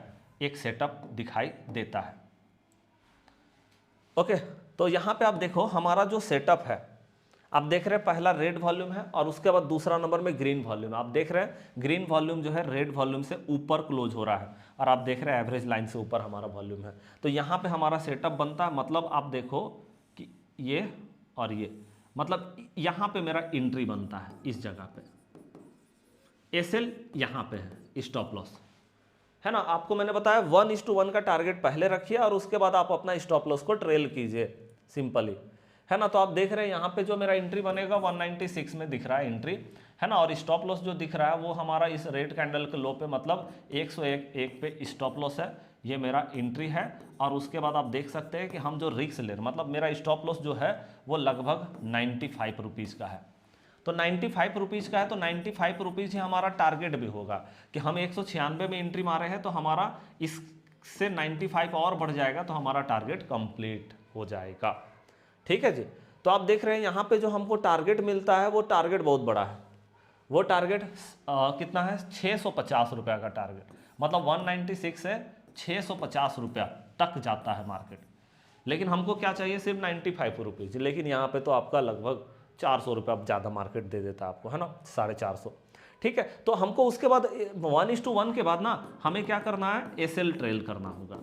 Speaker 1: एक सेटअप दिखाई देता है। ओके, तो यहाँ पे आप देखो हमारा जो सेटअप है, आप देख रहे हैं पहला रेड वॉल्यूम है और उसके बाद दूसरा नंबर में ग्रीन वॉल्यूम। आप देख रहे हैं ग्रीन वॉल्यूम जो है रेड वॉल्यूम से ऊपर क्लोज हो रहा है और आप देख रहे हैं एवरेज लाइन से ऊपर हमारा वॉल्यूम है। तो यहाँ पे हमारा सेटअप बनता है, मतलब आप देखो कि ये और ये, मतलब यहाँ पे मेरा एंट्री बनता है इस जगह पे। एसएल यहाँ पे है, स्टॉप लॉस है ना। आपको मैंने बताया 1:1 का टारगेट पहले रखिए और उसके बाद आप अपना स्टॉप लॉस को ट्रेल कीजिए, सिंपली, है ना। तो आप देख रहे हैं यहाँ पे जो मेरा एंट्री बनेगा 196 में दिख रहा है एंट्री, है ना। और स्टॉप लॉस जो दिख रहा है वो हमारा इस रेड कैंडल के लो पे, मतलब 101 पे स्टॉप लॉस है, ये मेरा एंट्री है। और उसके बाद आप देख सकते हैं कि हम जो रिस्क ले रहे, मतलब मेरा स्टॉप लॉस जो है वो लगभग 95 रुपीज़ का है। तो 95 रुपीज़ का है, तो 95 रुपीज़ ही हमारा टारगेट भी होगा कि हम 196 में एंट्री मारे हैं, तो हमारा इससे 95 और बढ़ जाएगा तो हमारा टारगेट कंप्लीट हो जाएगा। ठीक है जी। तो आप देख रहे हैं यहाँ पे जो हमको टारगेट मिलता है वो टारगेट बहुत बड़ा है। वो टारगेट कितना है, 650 रुपया का टारगेट, मतलब 196 से 650 रुपया तक जाता है मार्केट। लेकिन हमको क्या चाहिए, सिर्फ 95 रुपीज़। लेकिन यहाँ पे तो आपका लगभग 400 रुपया ज़्यादा मार्केट दे देता है आपको, है ना, 450। ठीक है। तो हमको उसके बाद 1:1 के बाद ना हमें क्या करना है, एसएल ट्रेल करना होगा।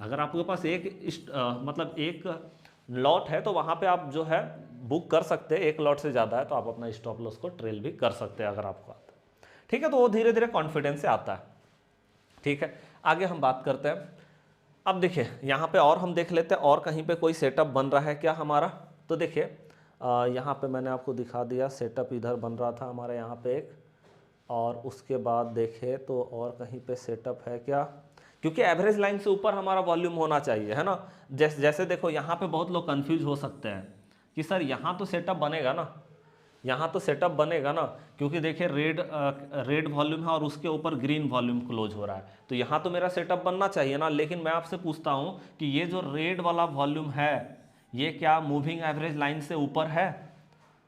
Speaker 1: अगर आपके पास मतलब एक लॉट है तो वहाँ पे आप जो है बुक कर सकते हैं। एक लॉट से ज़्यादा है तो आप अपना स्टॉप लॉस को ट्रेल भी कर सकते हैं अगर आपको आता है। ठीक है। तो वो धीरे धीरे कॉन्फिडेंस से आता है। ठीक है, आगे हम बात करते हैं। अब देखिए यहाँ पे और हम देख लेते हैं और कहीं पे कोई सेटअप बन रहा है क्या हमारा। तो देखिए यहाँ पे मैंने आपको दिखा दिया सेटअप इधर बन रहा था हमारे यहाँ पे एक, और उसके बाद देखे तो और कहीं पे सेटअप है क्या, क्योंकि एवरेज लाइन से ऊपर हमारा वॉल्यूम होना चाहिए, है ना। जैसे देखो यहाँ पे बहुत लोग कंफ्यूज हो सकते हैं कि सर यहाँ तो सेटअप बनेगा ना, यहाँ तो सेटअप बनेगा ना, क्योंकि देखिए रेड वॉल्यूम है और उसके ऊपर ग्रीन वॉल्यूम क्लोज हो रहा है, तो यहाँ तो मेरा सेटअप बनना चाहिए ना। लेकिन मैं आपसे पूछता हूँ कि ये जो रेड वाला वॉल्यूम है ये क्या मूविंग एवरेज लाइन से ऊपर है?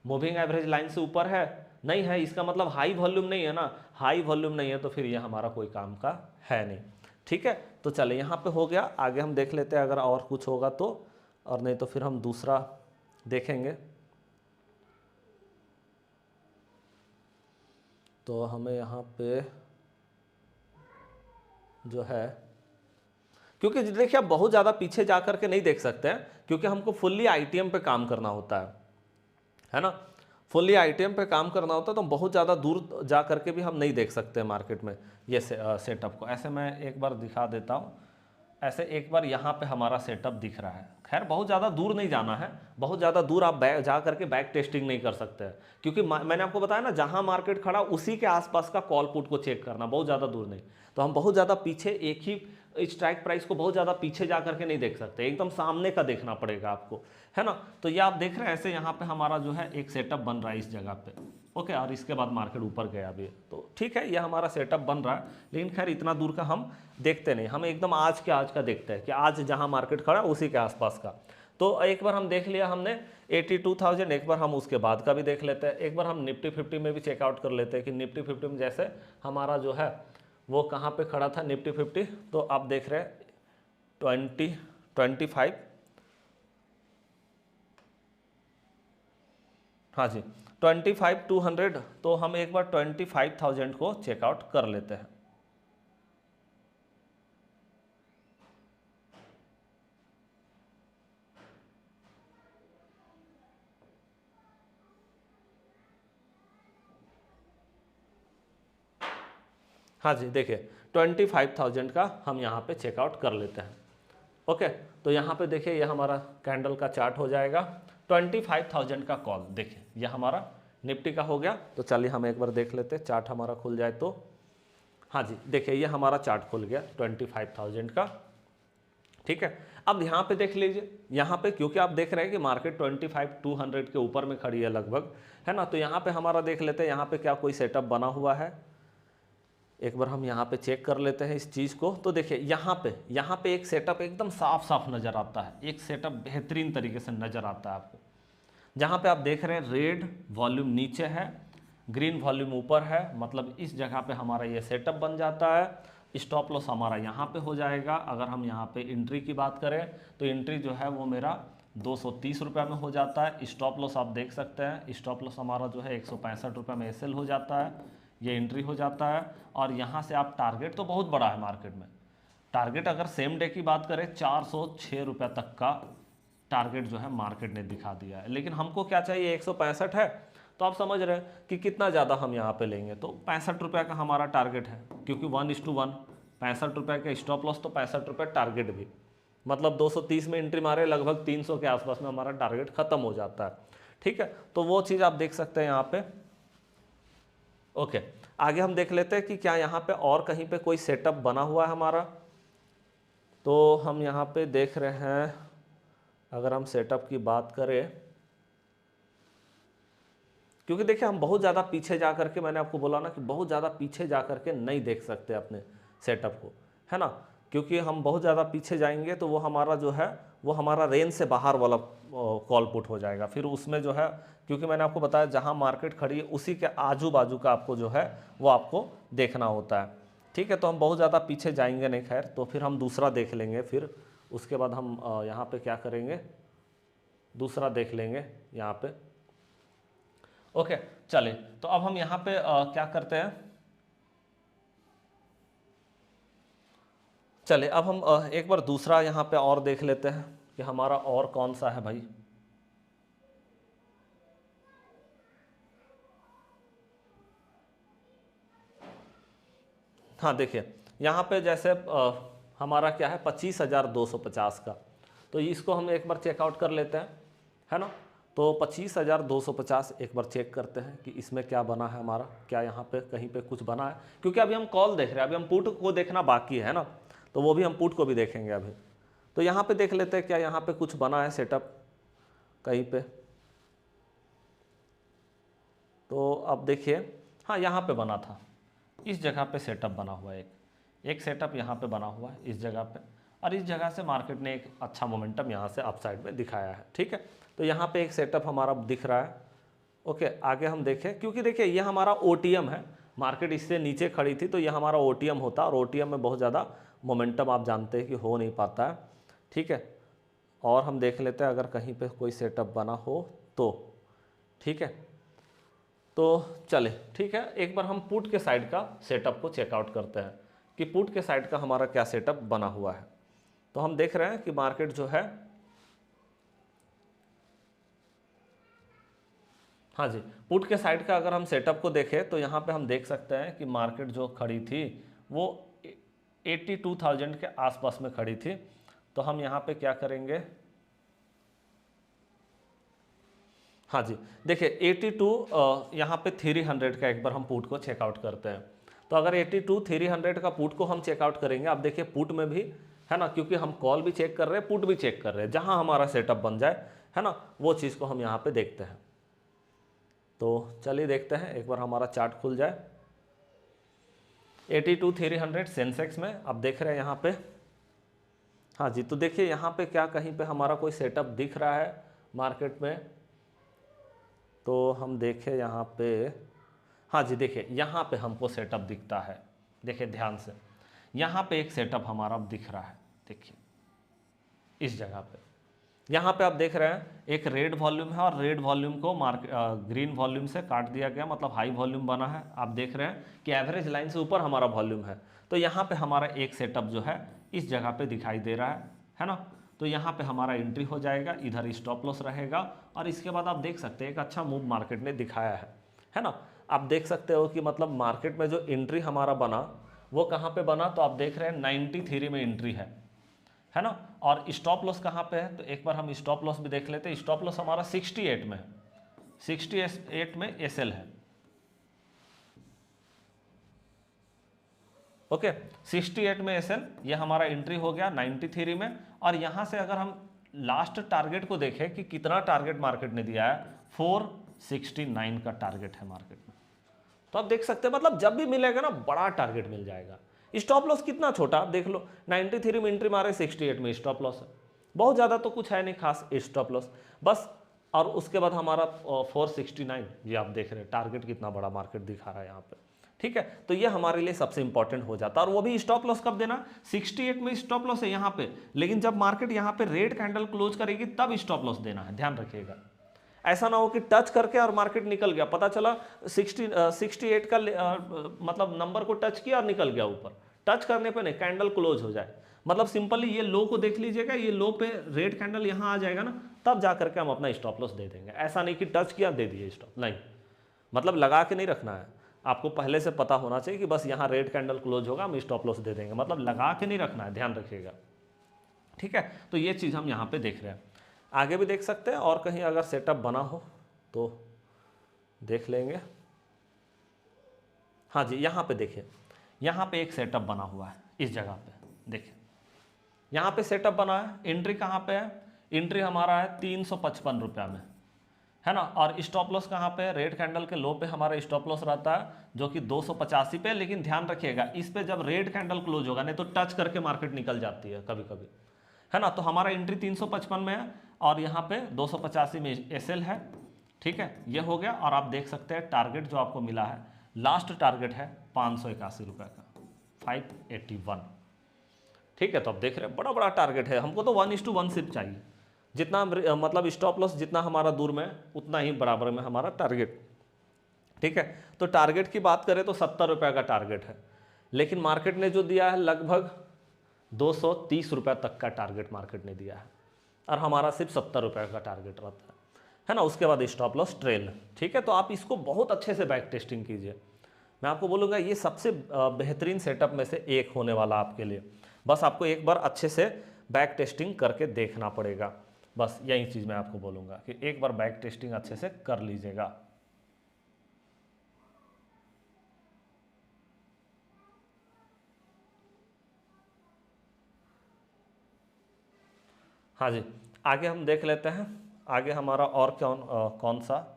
Speaker 1: मूविंग एवरेज लाइन से ऊपर है? नहीं है। इसका मतलब हाई वॉल्यूम नहीं है ना। हाई वॉल्यूम नहीं है तो फिर ये हमारा कोई काम का है नहीं। ठीक है। तो चले यहाँ पे हो गया, आगे हम देख लेते हैं अगर और कुछ होगा तो, और नहीं तो फिर हम दूसरा देखेंगे। तो हमें यहाँ पे जो है, क्योंकि देखिए आप बहुत ज़्यादा पीछे जा कर के नहीं देख सकते हैं, क्योंकि हमको फुल्ली आईटीएम पे काम करना होता है ना। फुल्ली आईटीएम पे काम करना होता है तो बहुत ज़्यादा दूर जा करके भी हम नहीं देख सकते हैं मार्केट में ये सेटअप को। ऐसे मैं एक बार दिखा देता हूँ। ऐसे एक बार यहाँ पे हमारा सेटअप दिख रहा है। खैर बहुत ज़्यादा दूर नहीं जाना है, बहुत ज़्यादा दूर आप जा करके बैक टेस्टिंग नहीं कर सकते हैं, क्योंकि मैंने आपको बताया ना जहाँ मार्केट खड़ा उसी के आसपास का कॉल पुट को चेक करना, बहुत ज़्यादा दूर नहीं। तो हम बहुत ज़्यादा पीछे एक ही स्ट्राइक प्राइस को बहुत ज़्यादा पीछे जा करके नहीं देख सकते, एकदम सामने का देखना पड़ेगा आपको, है ना। तो ये आप देख रहे हैं ऐसे यहाँ पे हमारा जो है एक सेटअप बन रहा है इस जगह पे, ओके। और इसके बाद मार्केट ऊपर गया अभी, तो ठीक है ये हमारा सेटअप बन रहा है। लेकिन खैर इतना दूर का हम देखते नहीं, हम एकदम आज का देखते हैं कि आज जहाँ मार्केट खड़ा है उसी के आसपास का। तो एक बार हम देख लिया हमने 82,000, एक बार हम उसके बाद का भी देख लेते हैं। एक बार हम निफ्टी 50 में भी चेकआउट कर लेते हैं कि निफ्टी 50 में जैसे हमारा जो है वो कहाँ पे खड़ा था निफ्टी 50। तो आप देख रहे हैं 25, हाँ जी 25,200। तो हम एक बार 25,000 को चेकआउट कर लेते हैं। हाँ जी देखिए 25,000 का हम यहाँ पे चेकआउट कर लेते हैं, ओके। तो यहाँ पे देखिए ये हमारा कैंडल का चार्ट हो जाएगा। 25,000 का कॉल देखिए ये हमारा निफ्टी का हो गया। तो चलिए हम एक बार देख लेते हैं, चार्ट हमारा खुल जाए तो। हाँ जी देखिए ये हमारा चार्ट खुल गया 25,000 का, ठीक है। अब यहाँ पे देख लीजिए, यहाँ पे क्योंकि आप देख रहे हैं कि मार्केट 25,200 के ऊपर में खड़ी है लगभग, है ना। तो यहाँ पे हमारा देख लेते हैं यहाँ पे क्या कोई सेटअप बना हुआ है। एक बार हम यहाँ पे चेक कर लेते हैं इस चीज़ को। तो देखिए यहाँ पे एक सेटअप एकदम साफ साफ नज़र आता है, एक सेटअप बेहतरीन तरीके से नज़र आता है आपको। जहाँ पे आप देख रहे हैं रेड वॉल्यूम नीचे है, ग्रीन वॉल्यूम ऊपर है, मतलब इस जगह पे हमारा ये सेटअप बन जाता है। स्टॉप लॉस हमारा यहाँ पे हो जाएगा। अगर हम यहाँ पे एंट्री की बात करें तो एंट्री जो है वो मेरा 230 रुपये में हो जाता है। स्टॉप लॉस आप देख सकते हैं, स्टॉप लॉस हमारा जो है 165 रुपये में एसएल हो जाता है, ये एंट्री हो जाता है। और यहाँ से आप टारगेट तो बहुत बड़ा है मार्केट में, टारगेट अगर सेम डे की बात करें 406 रुपये तक का टारगेट जो है मार्केट ने दिखा दिया है। लेकिन हमको क्या चाहिए, 165 है, तो आप समझ रहे हैं कि कितना ज़्यादा हम यहाँ पे लेंगे, तो 65 रुपये का हमारा टारगेट है, क्योंकि 1:1 65 रुपये का स्टॉप लॉस तो 65 रुपये टारगेट भी, मतलब 230 में एंट्री मारे लगभग 300 के आसपास में हमारा टारगेट खत्म हो जाता है। ठीक है, तो वो चीज़ आप देख सकते हैं यहाँ पे। ओके, आगे हम देख लेते हैं कि क्या यहाँ पे और कहीं पे कोई सेटअप बना हुआ है हमारा। तो हम यहाँ पे देख रहे हैं, अगर हम सेटअप की बात करें, क्योंकि देखिए हम बहुत ज़्यादा पीछे जा करके, मैंने आपको बोला ना कि बहुत ज़्यादा पीछे जा करके नहीं देख सकते अपने सेटअप को, है ना, क्योंकि हम बहुत ज़्यादा पीछे जाएंगे तो वो हमारा जो है वो हमारा रेंज से बाहर वाला कॉल पुट हो जाएगा। फिर उसमें जो है, क्योंकि मैंने आपको बताया जहाँ मार्केट खड़ी है उसी के आजू बाजू का आपको जो है वो आपको देखना होता है। ठीक है, तो हम बहुत ज़्यादा पीछे जाएंगे नहीं, खैर, तो फिर हम दूसरा देख लेंगे, फिर उसके बाद हम यहाँ पे क्या करेंगे, दूसरा देख लेंगे यहाँ पे। ओके, चलिए, तो अब हम यहाँ पे क्या करते हैं, चलिए अब हम एक बार दूसरा यहाँ पे और देख लेते हैं कि हमारा और कौन सा है भाई। हाँ देखिए, यहाँ पे जैसे हमारा क्या है 25,250 का, तो इसको हम एक बार चेकआउट कर लेते हैं, है ना। तो 25,250 एक बार चेक करते हैं कि इसमें क्या बना है हमारा, क्या यहाँ पे कहीं पे कुछ बना है, क्योंकि अभी हम कॉल देख रहे हैं, अभी हम पुट को देखना बाकी है ना, तो वो भी हम पुट को भी देखेंगे अभी। तो यहाँ पे देख लेते हैं क्या यहाँ पे कुछ बना है सेटअप कहीं पे। तो अब देखिए, हाँ यहाँ पे बना था, इस जगह पे सेटअप बना हुआ है, एक सेटअप यहाँ पे बना हुआ है इस जगह पे, और इस जगह से मार्केट ने एक अच्छा मोमेंटम यहाँ से अपसाइड में दिखाया है। ठीक है, तो यहाँ पे एक सेटअप हमारा दिख रहा है। ओके, आगे हम देखें, क्योंकि देखिए ये हमारा ओटीएम है, मार्केट इससे नीचे खड़ी थी तो ये हमारा ओटीएम होता, और ओटीएम में बहुत ज़्यादा मोमेंटम आप जानते हैं कि हो नहीं पाता है। ठीक है, और हम देख लेते हैं अगर कहीं पे कोई सेटअप बना हो तो। ठीक है, तो चले, ठीक है, एक बार हम पुट के साइड का सेटअप को चेकआउट करते हैं कि पुट के साइड का हमारा क्या सेटअप बना हुआ है। तो हम देख रहे हैं कि मार्केट जो है, हाँ जी, पुट के साइड का अगर हम सेटअप को देखें तो यहाँ पे हम देख सकते हैं कि मार्केट जो खड़ी थी वो 82,000 के आसपास में खड़ी थी। तो हम यहाँ पे क्या करेंगे, हाँ जी, देखिए 82 यहाँ पे 300 का एक बार हम पुट को चेकआउट करते हैं। तो अगर 82 300 का पुट को हम चेकआउट करेंगे, आप देखिए पुट में भी, है ना, क्योंकि हम कॉल भी चेक कर रहे हैं, पुट भी चेक कर रहे हैं, जहाँ हमारा सेटअप बन जाए, है ना, वो चीज़ को हम यहाँ पे देखते हैं। तो चलिए देखते हैं, एक बार हमारा चार्ट खुल जाए। 82 300 सेंसेक्स में आप देख रहे हैं यहाँ पे, हाँ जी, तो देखिए यहाँ पे क्या कहीं पे हमारा कोई सेटअप दिख रहा है मार्केट में। तो हम देखें यहाँ पे, हाँ जी, देखिए यहाँ पे हमको सेटअप दिखता है, देखिए ध्यान से, यहाँ पे एक सेटअप हमारा दिख रहा है, देखिए इस जगह पे, यहाँ पे आप देख रहे हैं एक रेड वॉल्यूम है, और रेड वॉल्यूम को ग्रीन वॉल्यूम से काट दिया गया, मतलब हाई वॉल्यूम बना है। आप देख रहे हैं कि एवरेज लाइन से ऊपर हमारा वॉल्यूम है, तो यहाँ पे हमारा एक सेटअप जो है इस जगह पे दिखाई दे रहा है ना। तो यहाँ पे हमारा एंट्री हो जाएगा, इधर स्टॉप लॉस रहेगा, और इसके बाद आप देख सकते हैं एक अच्छा मूव मार्केट ने दिखाया है ना। आप देख सकते हो कि मतलब मार्केट में जो एंट्री हमारा बना वो कहाँ पे बना, तो आप देख रहे हैं 93 में एंट्री है ना। और स्टॉप लॉस कहाँ पे है, तो एक बार हम स्टॉप लॉस भी देख लेते हैं। स्टॉप लॉस हमारा 68 में है, 68 में एसएल है। ओके, 68 में एसएल, ये हमारा एंट्री हो गया 93 में। और यहाँ से अगर हम लास्ट टारगेट को देखें कि कितना टारगेट मार्केट ने दिया है, 469 का टारगेट है मार्केट में। तो आप देख सकते हैं मतलब जब भी मिलेगा ना बड़ा टारगेट मिल जाएगा। स्टॉप लॉस कितना छोटा, आप देख लो, 93 में एंट्री मारे, 68 में स्टॉप लॉस है, बहुत ज़्यादा तो कुछ है नहीं खास स्टॉप लॉस बस। और उसके बाद हमारा 469, ये आप देख रहे हैं टारगेट कितना बड़ा मार्केट दिखा रहा है यहाँ पे, ठीक है, तो ये हमारे लिए सबसे इंपॉर्टेंट हो जाता है। और वो भी स्टॉप लॉस कब देना, 68 में स्टॉप लॉस है यहाँ पे, लेकिन जब मार्केट यहाँ पे रेड कैंडल क्लोज करेगी तब स्टॉप लॉस देना है, ध्यान रखिएगा। ऐसा ना हो कि टच करके और मार्केट निकल गया, पता चला 68 का मतलब नंबर को टच किया और निकल गया ऊपर, टच करने पे नहीं, कैंडल क्लोज हो जाए। मतलब सिंपली ये लो को देख लीजिएगा, ये लो पे रेड कैंडल यहाँ आ जाएगा ना, तब जा करके हम अपना स्टॉप लॉस दे देंगे। ऐसा नहीं कि टच किया दे दिए स्टॉप, नहीं, मतलब लगा के नहीं रखना है, आपको पहले से पता होना चाहिए कि बस यहाँ रेड कैंडल क्लोज होगा हम स्टॉप लॉस दे देंगे, मतलब लगा के नहीं रखना है, ध्यान रखिएगा। ठीक है, तो ये चीज़ हम यहाँ पे देख रहे हैं। आगे भी देख सकते हैं, और कहीं अगर सेटअप बना हो तो देख लेंगे। हाँ जी, यहाँ पे देखिए, यहाँ पे एक सेटअप बना हुआ है इस जगह पे, देखिए यहाँ पे सेटअप बना है। एंट्री कहाँ पे है, एंट्री हमारा है 355 रुपया में, है ना। और स्टॉप लॉस कहाँ पे है, रेड कैंडल के लो पे हमारा स्टॉप लॉस रहता है जो कि 285 पे। लेकिन ध्यान रखिएगा, इस पे जब रेड कैंडल क्लोज होगा, नहीं तो टच करके मार्केट निकल जाती है कभी कभी, है ना। तो हमारा एंट्री 355 में है और यहाँ पे 285 में एसएल है। ठीक है, ये हो गया। और आप देख सकते हैं टारगेट जो आपको मिला है, लास्ट टारगेट है 581 रुपये का, 581। ठीक है, तो आप देख रहे हैं बड़ा बड़ा टारगेट है। हमको तो 1:1 सिर्फ चाहिए, जितना मतलब स्टॉप लॉस जितना हमारा दूर में उतना ही बराबर में हमारा टारगेट। ठीक है, तो टारगेट की बात करें तो 70 रुपये का टारगेट है, लेकिन मार्केट ने जो दिया है लगभग 230 रुपये तक का टारगेट मार्केट ने दिया है, और हमारा सिर्फ 70 रुपये का टारगेट रहता है ना। उसके बाद स्टॉप लॉस ट्रेल। ठीक है, तो आप इसको बहुत अच्छे से बैक टेस्टिंग कीजिए। मैं आपको बोलूँगा ये सबसे बेहतरीन सेटअप में से एक होने वाला आपके लिए। बस आपको एक बार अच्छे से बैक टेस्टिंग करके देखना पड़ेगा, बस यही चीज़ मैं आपको बोलूँगा कि एक बार बैक टेस्टिंग अच्छे से कर लीजिएगा। हाँ जी, आगे हम देख लेते हैं, आगे हमारा और कौन सा।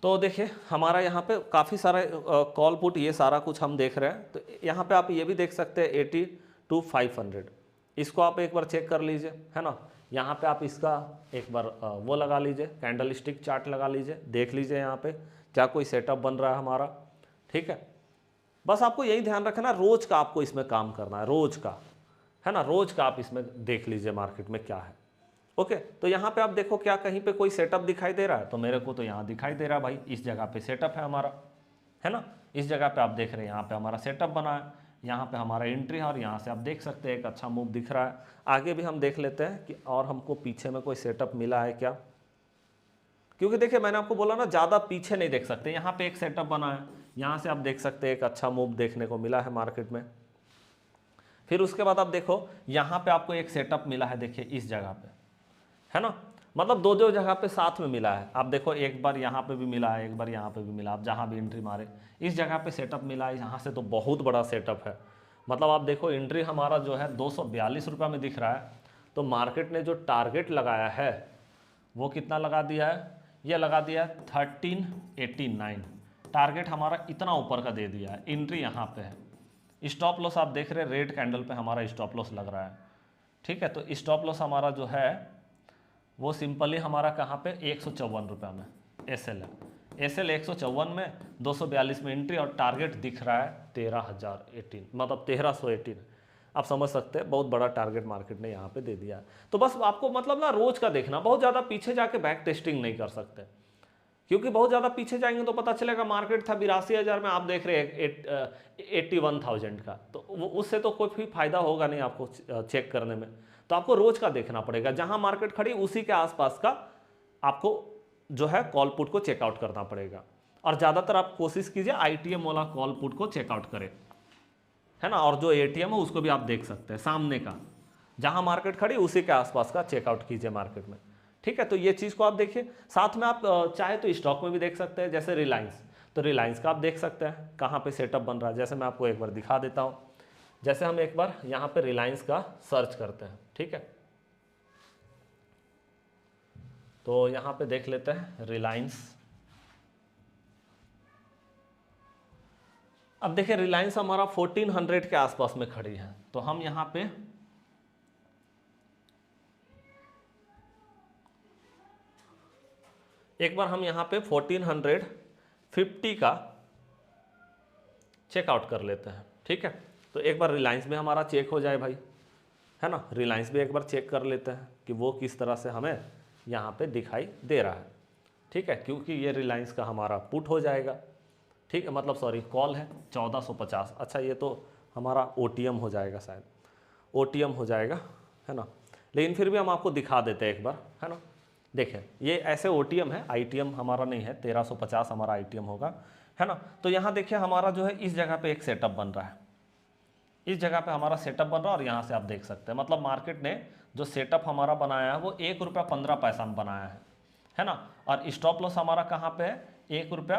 Speaker 1: तो देखिए हमारा यहाँ पे काफ़ी सारा कॉल पुट ये सारा कुछ हम देख रहे हैं। तो यहाँ पे आप ये भी देख सकते हैं 80 to 500, इसको आप एक बार चेक कर लीजिए, है ना। यहाँ पे आप इसका एक बार वो लगा लीजिए, कैंडल स्टिक चार्ट लगा लीजिए, देख लीजिए यहाँ पे क्या कोई सेटअप बन रहा है हमारा। ठीक है, बस आपको यही ध्यान रखना, रोज का आपको इसमें काम करना है, रोज का, है ना, रोज का आप इसमें देख लीजिए मार्केट में क्या है। ओके, तो यहाँ पे आप देखो क्या कहीं पे कोई सेटअप दिखाई दे रहा है, तो मेरे को तो यहाँ दिखाई दे रहा है भाई, इस जगह पे सेटअप है हमारा, है ना। इस जगह पे आप देख रहे हैं यहाँ पे हमारा सेटअप बना है, यहाँ पे हमारा एंट्री है, और यहाँ से आप देख सकते हैं एक अच्छा मूव दिख रहा है। आगे भी हम देख लेते हैं कि और हमको पीछे में कोई सेटअप मिला है क्या, क्योंकि देखिए मैंने आपको बोला ना ज़्यादा पीछे नहीं देख सकते। यहाँ पे एक सेटअप बना है, यहाँ से आप देख सकते हैं एक अच्छा मूव देखने को मिला है मार्केट में। फिर उसके बाद आप देखो यहाँ पे आपको एक सेटअप मिला है, देखिए इस जगह पे, है ना। मतलब दो दो जगह पे साथ में मिला है। आप देखो एक बार यहाँ पे भी मिला है, एक बार यहाँ पे भी मिला, आप जहाँ भी एंट्री मारे इस जगह पे सेटअप मिला है, यहाँ से तो बहुत बड़ा सेटअप है। मतलब आप देखो एंट्री हमारा जो है 242 रुपये में दिख रहा है, तो मार्केट ने जो टारगेट लगाया है वो कितना लगा दिया है, ये लगा दिया है 1389। टारगेट हमारा इतना ऊपर का दे दिया है, एंट्री यहाँ पे है। स्टॉप लॉस आप देख रहे हैं रेड कैंडल पे हमारा स्टॉप लॉस लग रहा है। ठीक है, तो स्टॉप लॉस हमारा जो है वो सिंपली हमारा कहाँ पे 154 रुपये में एसएल है। एसएल 154 में 242 में एंट्री, और टारगेट दिख रहा है 13,018, मतलब 1318। आप समझ सकते हैं बहुत बड़ा टारगेट मार्केट ने यहाँ पे दे दिया है। तो बस आपको मतलब ना रोज का देखना, बहुत ज़्यादा पीछे जाके बैक टेस्टिंग नहीं कर सकते, क्योंकि बहुत ज़्यादा पीछे जाएंगे तो पता चलेगा मार्केट था 82,000 में, आप देख रहे हैं 81,000 का, तो उससे तो कोई भी फायदा होगा नहीं आपको चेक करने में। तो आपको रोज का देखना पड़ेगा, जहां मार्केट खड़ी उसी के आसपास का आपको जो है कॉल पुट को चेकआउट करना पड़ेगा। और ज़्यादातर आप कोशिश कीजिए आईटीएम वाला कॉल पुट को चेकआउट करें, है ना। और जो एटीएम है उसको भी आप देख सकते हैं, सामने का जहां मार्केट खड़ी उसी के आसपास का चेकआउट कीजिए मार्केट में। ठीक है, तो ये चीज़ को आप देखिए। साथ में आप चाहे तो स्टॉक में भी देख सकते हैं, जैसे रिलायंस, तो रिलायंस का आप देख सकते हैं कहाँ पे सेटअप बन रहा है। जैसे मैं आपको एक बार दिखा देता हूँ, जैसे हम एक बार यहाँ पे रिलायंस का सर्च करते हैं, ठीक है, तो यहाँ पे देख लेते हैं रिलायंस। अब देखिए रिलायंस हमारा 1400 के आसपास में खड़ी है, तो हम यहाँ पे एक बार हम यहाँ पे 1450 का चेकआउट कर लेते हैं। ठीक है, तो एक बार रिलायंस में हमारा चेक हो जाए भाई, है ना, रिलायंस भी एक बार चेक कर लेते हैं कि वो किस तरह से हमें यहाँ पे दिखाई दे रहा है। ठीक है, क्योंकि ये रिलायंस का हमारा पुट हो जाएगा। ठीक है, मतलब सॉरी कॉल है 1450। अच्छा ये तो हमारा OTM हो जाएगा, शायद OTM हो जाएगा, है ना, लेकिन फिर भी हम आपको दिखा देते हैं एक बार, है ना। देखें ये ऐसे OTM है, ITM हमारा नहीं है, 1350 हमारा ITM होगा, है ना। तो यहाँ देखिए हमारा जो है इस जगह पे एक सेटअप बन रहा है, इस जगह पे हमारा सेटअप बन रहा है, और यहाँ से आप देख सकते हैं मतलब मार्केट ने जो सेटअप हमारा बनाया है वो 1 रुपया 15 पैसा में बनाया है ना। और स्टॉप लॉस हमारा कहाँ पे है, 1 रुपया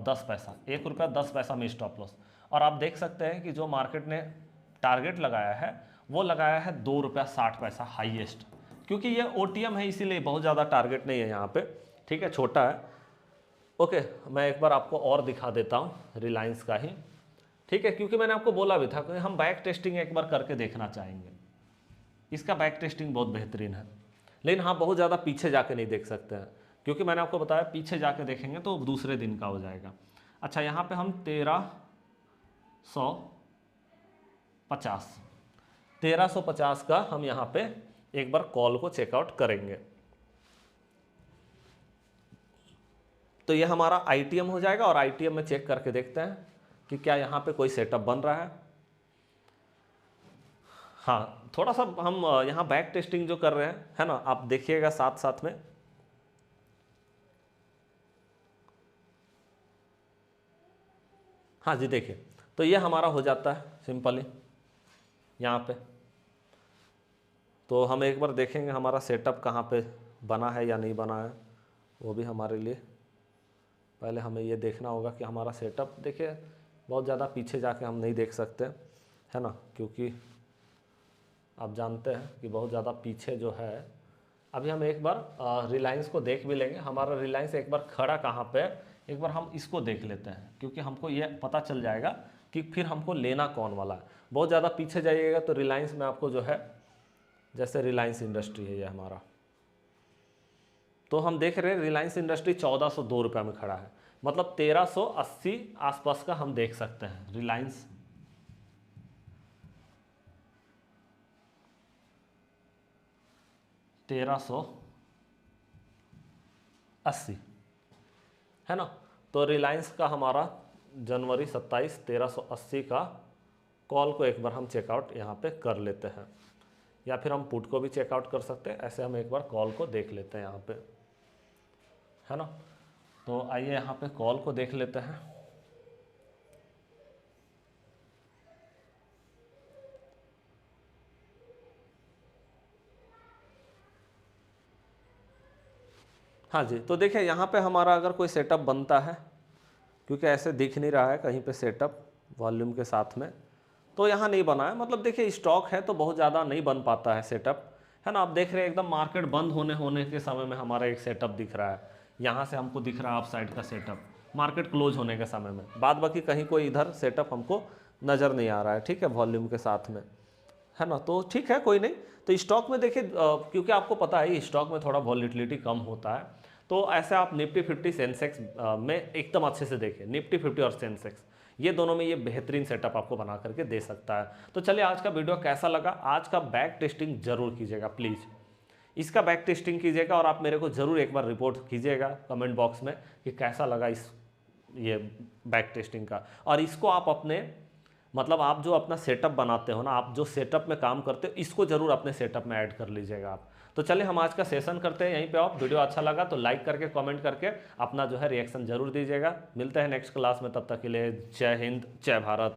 Speaker 1: 10 पैसा, 1 रुपया 10 पैसा में स्टॉप लॉस। और आप देख सकते हैं कि जो मार्केट ने टारगेट लगाया है वो लगाया है 2 रुपया 60 पैसा हाईएस्ट, क्योंकि ये OTM है इसीलिए बहुत ज़्यादा टारगेट नहीं है यहाँ पे। ठीक है, छोटा है। ओके, मैं एक बार आपको और दिखा देता हूँ रिलायंस का ही। ठीक है, क्योंकि मैंने आपको बोला भी था कि हम बैक टेस्टिंग एक बार करके देखना चाहेंगे, इसका बैक टेस्टिंग बहुत बेहतरीन है, लेकिन हाँ बहुत ज़्यादा पीछे जाके नहीं देख सकते हैं, क्योंकि मैंने आपको बताया पीछे जाके देखेंगे तो दूसरे दिन का हो जाएगा। अच्छा यहाँ पे हम 1350 का हम यहाँ पे एक बार कॉल को चेकआउट करेंगे, तो ये हमारा ITM हो जाएगा। और ITM में चेक करके देखते हैं कि क्या यहाँ पे कोई सेटअप बन रहा है। हाँ थोड़ा सा हम यहाँ बैक टेस्टिंग जो कर रहे हैं, है ना, आप देखिएगा साथ साथ में। हाँ जी देखिए, तो ये हमारा हो जाता है सिंपली यहाँ पे। तो हम एक बार देखेंगे हमारा सेटअप कहाँ पे बना है या नहीं बना है, वो भी हमारे लिए पहले हमें ये देखना होगा कि हमारा सेटअप, देखिए बहुत ज़्यादा पीछे जाके हम नहीं देख सकते, है ना, क्योंकि आप जानते हैं कि बहुत ज़्यादा पीछे जो है। अभी हम एक बार रिलायंस को देख भी लेंगे, हमारा रिलायंस एक बार खड़ा कहाँ पे है, एक बार हम इसको देख लेते हैं, क्योंकि हमको ये पता चल जाएगा कि फिर हमको लेना कौन वाला है। बहुत ज़्यादा पीछे जाइएगा तो रिलायंस में आपको जो है, जैसे रिलायंस इंडस्ट्री है ये हमारा, तो हम देख रहे हैं रिलायंस इंडस्ट्री 1402 रुपये में खड़ा है, मतलब 1380 आसपास का हम देख सकते हैं रिलायंस। $1380 है ना। तो रिलायंस का हमारा जनवरी 27 1380 का कॉल को एक बार हम चेकआउट यहाँ पे कर लेते हैं, या फिर हम पुट को भी चेकआउट कर सकते हैं। ऐसे हम एक बार कॉल को देख लेते हैं यहाँ पे, है ना। तो आइए यहाँ पे कॉल को देख लेते हैं। हाँ जी, तो देखिए यहाँ पे हमारा अगर कोई सेटअप बनता है, क्योंकि ऐसे दिख नहीं रहा है कहीं पे सेटअप वॉल्यूम के साथ में, तो यहाँ नहीं बना है। मतलब देखिए स्टॉक है तो बहुत ज़्यादा नहीं बन पाता है सेटअप, है ना। आप देख रहे हैं एकदम मार्केट बंद होने के समय में हमारा एक सेटअप दिख रहा है, यहाँ से हमको दिख रहा है अप साइड का सेटअप मार्केट क्लोज होने के समय में। बाद बाकी कहीं कोई इधर सेटअप हमको नज़र नहीं आ रहा है, ठीक है, वॉल्यूम के साथ में, है ना। तो ठीक है, कोई नहीं। तो स्टॉक में देखिए क्योंकि आपको पता है स्टॉक में थोड़ा वॉलीटिलिटी कम होता है, तो ऐसे आप निफ्टी 50 सेंसेक्स में एकदम अच्छे से देखिए, निफ्टी 50 और सेंसेक्स ये दोनों में ये बेहतरीन सेटअप आपको बना करके दे सकता है। तो चलिए आज का वीडियो कैसा लगा, आज का बैक टेस्टिंग जरूर कीजिएगा प्लीज़, इसका बैक टेस्टिंग कीजिएगा, और आप मेरे को ज़रूर एक बार रिपोर्ट कीजिएगा कमेंट बॉक्स में कि कैसा लगा इस ये बैक टेस्टिंग का। और इसको आप अपने मतलब आप जो अपना सेटअप बनाते हो ना, आप जो सेटअप में काम करते हो, इसको ज़रूर अपने सेटअप में ऐड कर लीजिएगा आप। तो चलिए हम आज का सेशन करते हैं यहीं पे ऑफ। वीडियो अच्छा लगा तो लाइक करके कमेंट करके अपना जो है रिएक्शन जरूर दीजिएगा। मिलते हैं नेक्स्ट क्लास में, तब तक के लिए जय हिंद जय भारत।